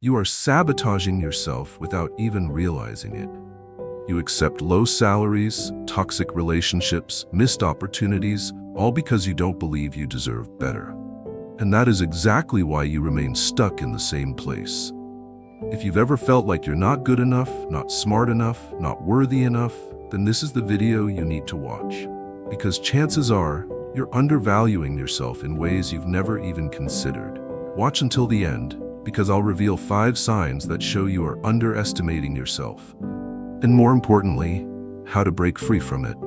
You are sabotaging yourself without even realizing it. You accept low salaries, toxic relationships, missed opportunities, all because you don't believe you deserve better. And that is exactly why you remain stuck in the same place. If you've ever felt like you're not good enough, not smart enough, not worthy enough, then this is the video you need to watch. Because chances are, you're undervaluing yourself in ways you've never even considered. Watch until the end, because I'll reveal 5 signs that show you are underestimating yourself. And more importantly, how to break free from it.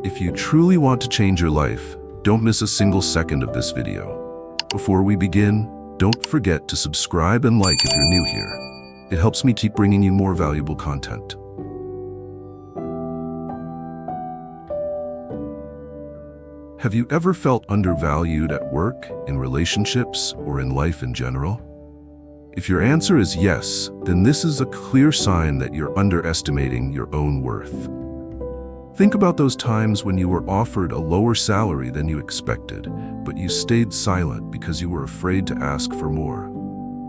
If you truly want to change your life, don't miss a single second of this video. Before we begin, don't forget to subscribe and like if you're new here. It helps me keep bringing you more valuable content. Have you ever felt undervalued at work, in relationships, or in life in general? If your answer is yes, then this is a clear sign that you're underestimating your own worth. Think about those times when you were offered a lower salary than you expected, but you stayed silent because you were afraid to ask for more.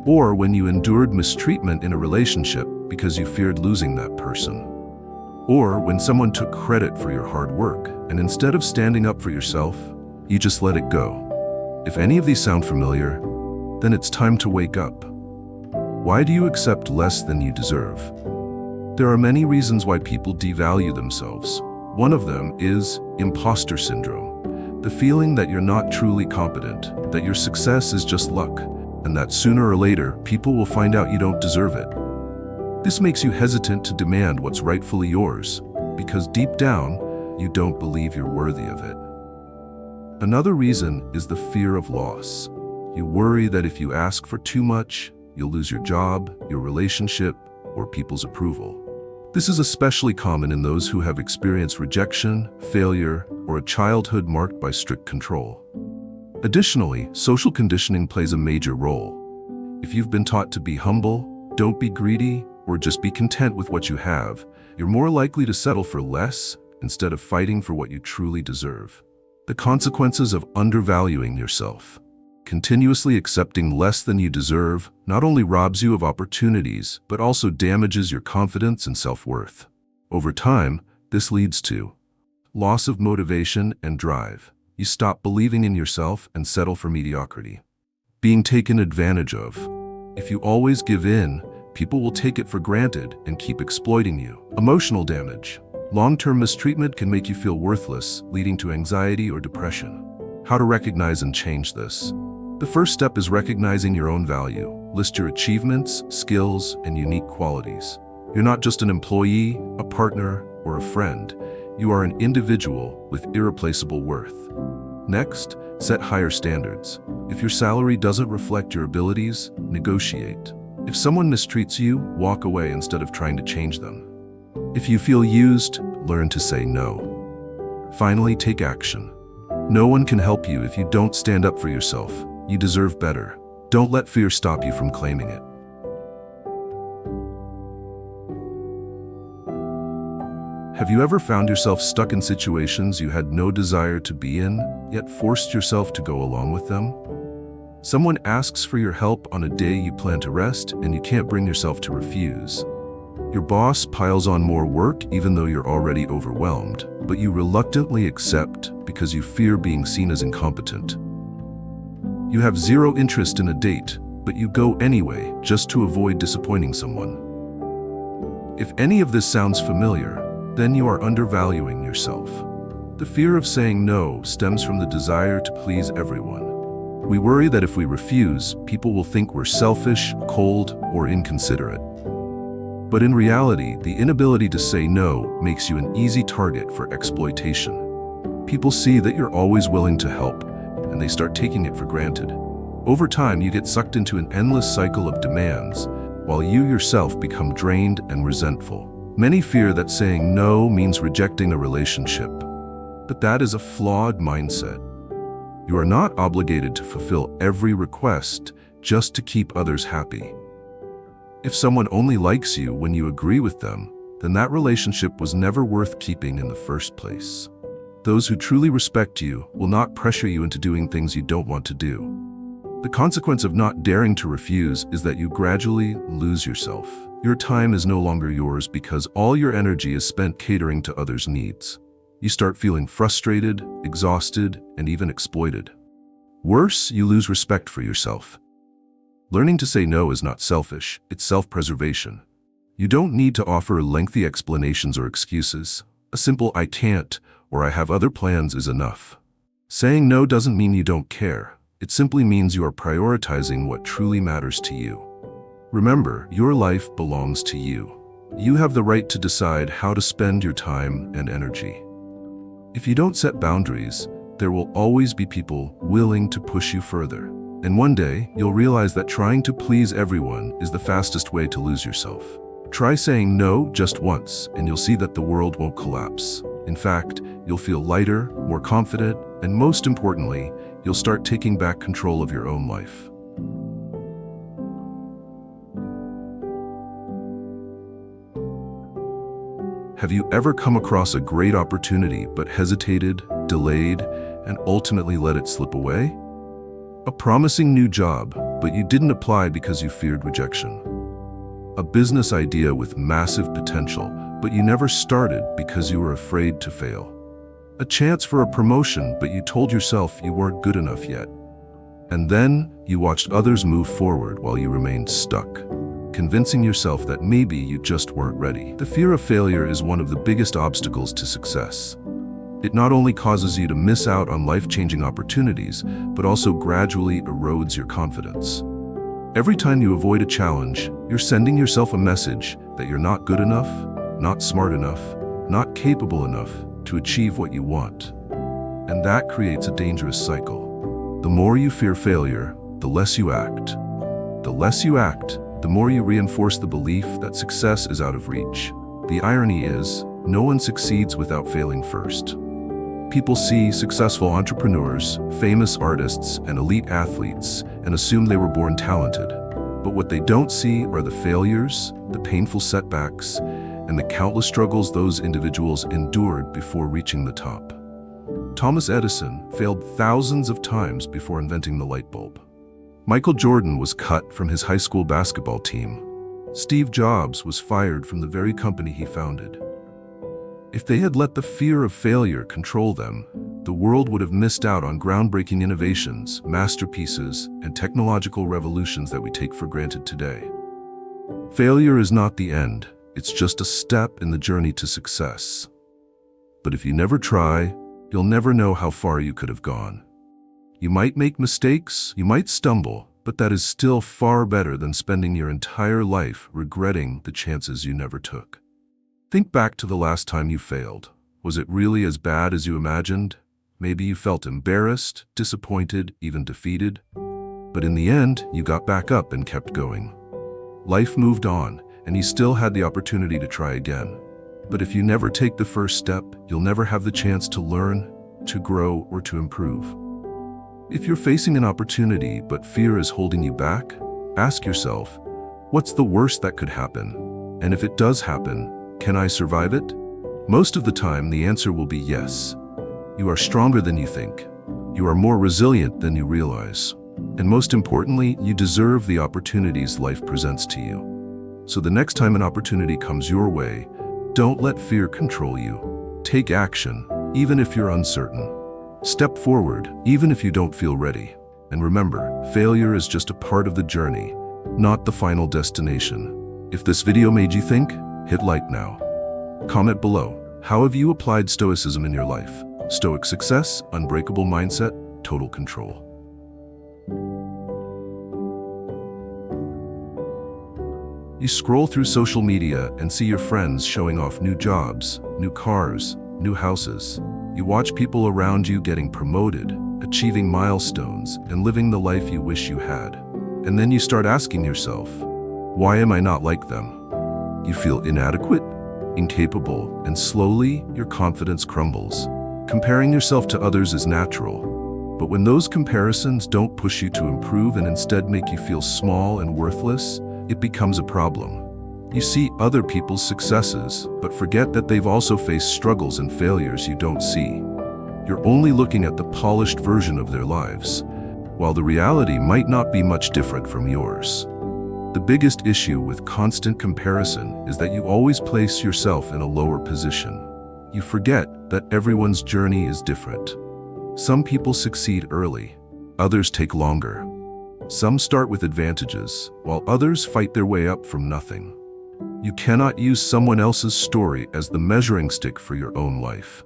Or when you endured mistreatment in a relationship because you feared losing that person. Or when someone took credit for your hard work, and instead of standing up for yourself, you just let it go. If any of these sound familiar, then it's time to wake up. Why do you accept less than you deserve? There are many reasons why people devalue themselves. One of them is imposter syndrome, the feeling that you're not truly competent, that your success is just luck, and that sooner or later, people will find out you don't deserve it. This makes you hesitant to demand what's rightfully yours, because deep down, you don't believe you're worthy of it. Another reason is the fear of loss. You worry that if you ask for too much, you'll lose your job, your relationship, or people's approval. This is especially common in those who have experienced rejection, failure, or a childhood marked by strict control. Additionally, social conditioning plays a major role. If you've been taught to be humble, don't be greedy, or just be content with what you have, you're more likely to settle for less instead of fighting for what you truly deserve. The consequences of undervaluing yourself. Continuously accepting less than you deserve not only robs you of opportunities, but also damages your confidence and self-worth. Over time, this leads to loss of motivation and drive. You stop believing in yourself and settle for mediocrity. Being taken advantage of. If you always give in, people will take it for granted and keep exploiting you. Emotional damage. Long-term mistreatment can make you feel worthless, leading to anxiety or depression. How to recognize and change this? The first step is recognizing your own value. List your achievements, skills, and unique qualities. You're not just an employee, a partner, or a friend. You are an individual with irreplaceable worth. Next, set higher standards. If your salary doesn't reflect your abilities, negotiate. If someone mistreats you, walk away instead of trying to change them. If you feel used, learn to say no. Finally, take action. No one can help you if you don't stand up for yourself. You deserve better. Don't let fear stop you from claiming it. Have you ever found yourself stuck in situations you had no desire to be in, yet forced yourself to go along with them? Someone asks for your help on a day you plan to rest, and you can't bring yourself to refuse. Your boss piles on more work even though you're already overwhelmed, but you reluctantly accept because you fear being seen as incompetent. You have zero interest in a date, but you go anyway just to avoid disappointing someone. If any of this sounds familiar, then you are undervaluing yourself. The fear of saying no stems from the desire to please everyone. We worry that if we refuse, people will think we're selfish, cold, or inconsiderate. But in reality, the inability to say no makes you an easy target for exploitation. People see that you're always willing to help, and they start taking it for granted. Over time, you get sucked into an endless cycle of demands, while you yourself become drained and resentful. Many fear that saying no means rejecting a relationship, but that is a flawed mindset. You are not obligated to fulfill every request just to keep others happy. If someone only likes you when you agree with them, then that relationship was never worth keeping in the first place. Those who truly respect you will not pressure you into doing things you don't want to do. The consequence of not daring to refuse is that you gradually lose yourself. Your time is no longer yours because all your energy is spent catering to others' needs. You start feeling frustrated, exhausted, and even exploited. Worse, you lose respect for yourself. Learning to say no is not selfish, it's self-preservation. You don't need to offer lengthy explanations or excuses. A simple "I can't" or "I have other plans" is enough. Saying no doesn't mean you don't care. It simply means you are prioritizing what truly matters to you. Remember, your life belongs to you. You have the right to decide how to spend your time and energy. If you don't set boundaries, there will always be people willing to push you further. And one day, you'll realize that trying to please everyone is the fastest way to lose yourself. Try saying no just once, and you'll see that the world won't collapse. In fact, you'll feel lighter, more confident, and most importantly, you'll start taking back control of your own life. Have you ever come across a great opportunity but hesitated, delayed, and ultimately let it slip away? A promising new job, but you didn't apply because you feared rejection. A business idea with massive potential, but you never started because you were afraid to fail. A chance for a promotion, but you told yourself you weren't good enough yet. And then you watched others move forward while you remained stuck, convincing yourself that maybe you just weren't ready. The fear of failure is one of the biggest obstacles to success. It not only causes you to miss out on life-changing opportunities, but also gradually erodes your confidence. Every time you avoid a challenge, you're sending yourself a message that you're not good enough, not smart enough, not capable enough to achieve what you want. And that creates a dangerous cycle. The more you fear failure, the less you act. The less you act, the more you reinforce the belief that success is out of reach. The irony is, no one succeeds without failing first. People see successful entrepreneurs, famous artists, and elite athletes and assume they were born talented. But what they don't see are the failures, the painful setbacks, and the countless struggles those individuals endured before reaching the top. Thomas Edison failed thousands of times before inventing the light bulb. Michael Jordan was cut from his high school basketball team. Steve Jobs was fired from the very company he founded. If they had let the fear of failure control them, the world would have missed out on groundbreaking innovations, masterpieces, and technological revolutions that we take for granted today. Failure is not the end, it's just a step in the journey to success. But if you never try, you'll never know how far you could have gone. You might make mistakes, you might stumble, but that is still far better than spending your entire life regretting the chances you never took. Think back to the last time you failed. Was it really as bad as you imagined? Maybe you felt embarrassed, disappointed, even defeated. But in the end, you got back up and kept going. Life moved on, and you still had the opportunity to try again. But if you never take the first step, you'll never have the chance to learn, to grow, or to improve. If you're facing an opportunity but fear is holding you back, ask yourself, what's the worst that could happen? And if it does happen, can I survive it? Most of the time, the answer will be yes. You are stronger than you think. You are more resilient than you realize. And most importantly, you deserve the opportunities life presents to you. So the next time an opportunity comes your way, don't let fear control you. Take action, even if you're uncertain. Step forward, even if you don't feel ready. And remember, failure is just a part of the journey, not the final destination. If this video made you think, hit like now. Comment below, how have you applied Stoicism in your life? Stoic success, unbreakable mindset, total control. You scroll through social media and see your friends showing off new jobs, new cars, new houses. You watch people around you getting promoted, achieving milestones, and living the life you wish you had. And then you start asking yourself, why am I not like them? You feel inadequate, incapable, and slowly your confidence crumbles. Comparing yourself to others is natural, but when those comparisons don't push you to improve and instead make you feel small and worthless, it becomes a problem. You see other people's successes, but forget that they've also faced struggles and failures you don't see. You're only looking at the polished version of their lives. while the reality might not be much different from yours. The biggest issue with constant comparison is that you always place yourself in a lower position. You forget that everyone's journey is different. Some people succeed early, others take longer. Some start with advantages, while others fight their way up from nothing. You cannot use someone else's story as the measuring stick for your own life.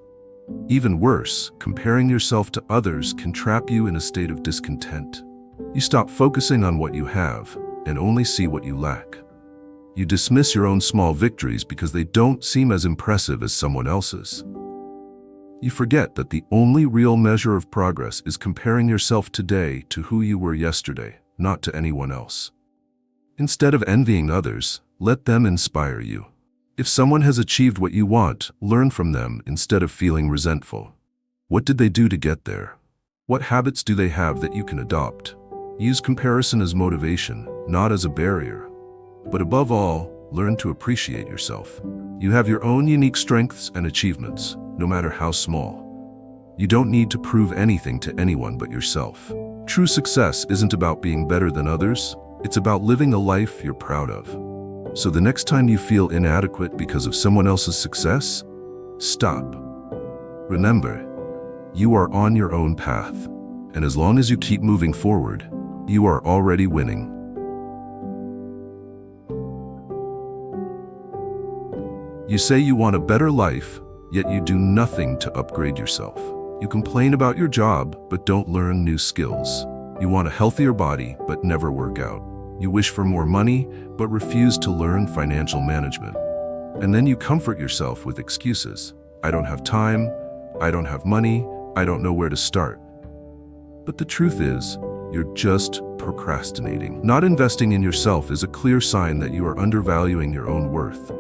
Even worse, comparing yourself to others can trap you in a state of discontent. You stop focusing on what you have and only see what you lack. You dismiss your own small victories because they don't seem as impressive as someone else's. You forget that the only real measure of progress is comparing yourself today to who you were yesterday, not to anyone else. Instead of envying others, let them inspire you. If someone has achieved what you want, learn from them instead of feeling resentful. What did they do to get there? What habits do they have that you can adopt? Use comparison as motivation, not as a barrier. But above all, learn to appreciate yourself. You have your own unique strengths and achievements, no matter how small. You don't need to prove anything to anyone but yourself. True success isn't about being better than others, it's about living a life you're proud of. So the next time you feel inadequate because of someone else's success, stop. Remember, you are on your own path, and as long as you keep moving forward, you are already winning. You say you want a better life, yet you do nothing to upgrade yourself. You complain about your job, but don't learn new skills. You want a healthier body, but never work out. You wish for more money, but refuse to learn financial management. And then you comfort yourself with excuses. I don't have time, I don't have money, I don't know where to start. But the truth is, you're just procrastinating. Not investing in yourself is a clear sign that you are undervaluing your own worth.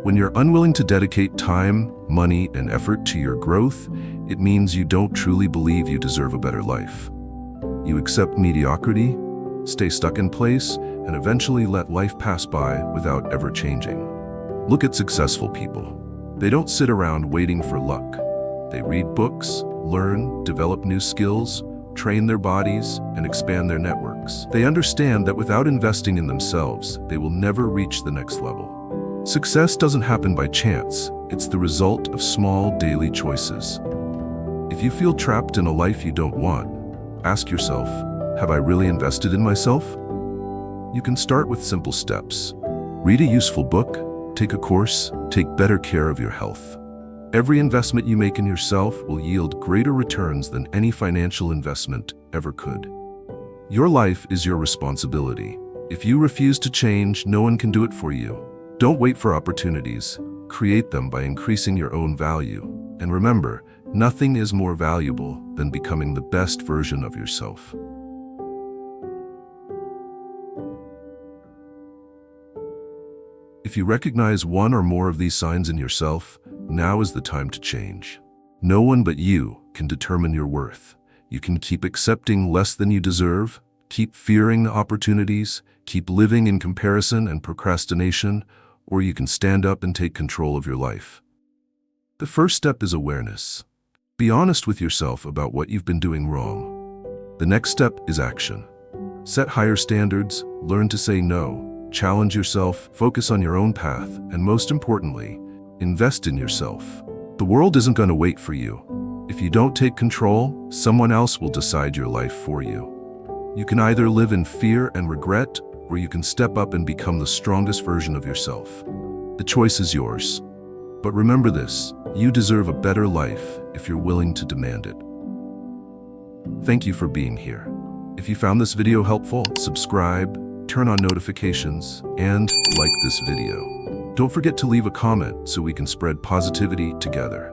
When you're unwilling to dedicate time, money, and effort to your growth, it means you don't truly believe you deserve a better life. You accept mediocrity, stay stuck in place, and eventually let life pass by without ever changing. Look at successful people. They don't sit around waiting for luck. They read books, learn, develop new skills, train their bodies, and expand their networks. They understand that without investing in themselves, they will never reach the next level. Success doesn't happen by chance. It's the result of small daily choices. If you feel trapped in a life you don't want, ask yourself, have I really invested in myself? You can start with simple steps. Read a useful book, take a course, take better care of your health. Every investment you make in yourself will yield greater returns than any financial investment ever could. Your life is your responsibility. If you refuse to change, no one can do it for you. Don't wait for opportunities. Create them by increasing your own value. And remember, nothing is more valuable than becoming the best version of yourself. If you recognize one or more of these signs in yourself, now is the time to change. No one but you can determine your worth. You can keep accepting less than you deserve, keep fearing opportunities, keep living in comparison and procrastination, or you can stand up and take control of your life. The first step is awareness. Be honest with yourself about what you've been doing wrong. The next step is action. Set higher standards, learn to say no, challenge yourself, focus on your own path, and most importantly, invest in yourself. The world isn't going to wait for you. If you don't take control, someone else will decide your life for you. You can either live in fear and regret, or you can step up and become the strongest version of yourself. The choice is yours. But remember this, you deserve a better life if you're willing to demand it. Thank you for being here. If you found this video helpful, subscribe, turn on notifications, and like this video. Don't forget to leave a comment so we can spread positivity together.